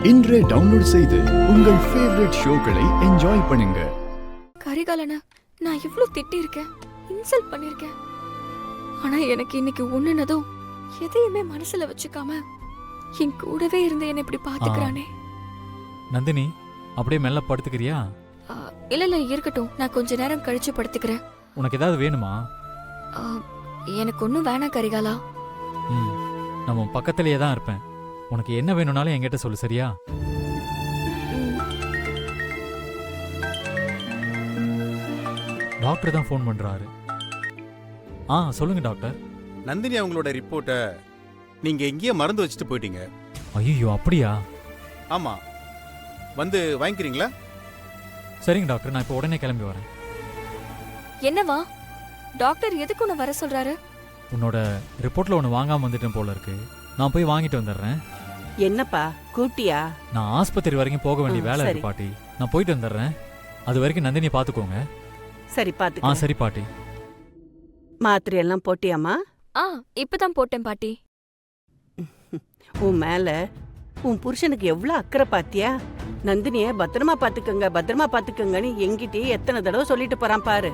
இன்றே டவுன்லோட் செய்து உங்கள் ஃபேவரட் ஷோக்களை என்ஜாய் பண்ணுங்க. கரிகாலனா, நான் இவ்ளோ திட்டிருக்கேன், இன்சல்ட் பண்ணிருக்கேன். ஆனா எனக்கு இன்னைக்கு ஒண்ணுனதும் எதையுமே மனசுல வச்சுக்காம என் கூடவே இருந்து என்ன இப்படி பாத்துக்கிறானே. நந்தினி, அப்படியே மெல்ல படுத்துக்கிறியா? இல்ல இருக்கட்டும், நான் கொஞ்ச நேரம் கழிச்சு படுத்துக்கிறேன். உனக்கு ஏதாவது வேணுமா? எனக்கு ஒன்றும் வேணாம் கரிகாலா. நம்ம பக்கத்திலேயே தான் இருப்பேன். உனக்கு என்ன வேணும்னாலும் என்கிட்ட சொல்லு, சரியா? டாக்டர் தான் ஃபோன் பண்றாரு. சொல்லுங்க டாக்டர். நந்தினி அவங்களோட ரிப்போர்ட்டை நீங்க எங்கேயே மறந்து வச்சுட்டு போயிட்டீங்க. ஐயோ, அப்படியா? ஆமா, வந்து வாங்கிக்கிறீங்களா? சரிங்க டாக்டர், நான் இப்போ உடனே கிளம்பி வரேன். என்னவா டாக்டர் எதுக்கு உன்னை வர சொல்றாரு? உன்னோட ரிப்போர்ட்ல ஒன்று வாங்காம வந்துட்டேன் போல இருக்கு. நான் போய் வாங்கிட்டு வந்துடுறேன். என்னப்பா கூட்டியா? நான் ஆஸ்பத்திரி வரைக்கும் போக வேண்டிய வேலை இருக்கு பாட்டி. நான் போயிட்டு வந்துடுறேன். அது வரைக்கும் நந்தினி பாத்துக்கோங்க. சரி பாத்து. சரி பாட்டி. மாத்திரை எல்லாம் போட்டியாமா? இப்பதான் போட்டேன் பாட்டி. உன் மேல உன் புருஷனுக்கு எவ்வளவு அக்கறை பாத்தியா? நந்தினிய பத்திரமா பாத்துக்கங்க, பத்திரமா பாத்துக்கங்கன்னு எங்கிட்டே எத்தனை தடவை சொல்லிட்டு போறான் பாரு.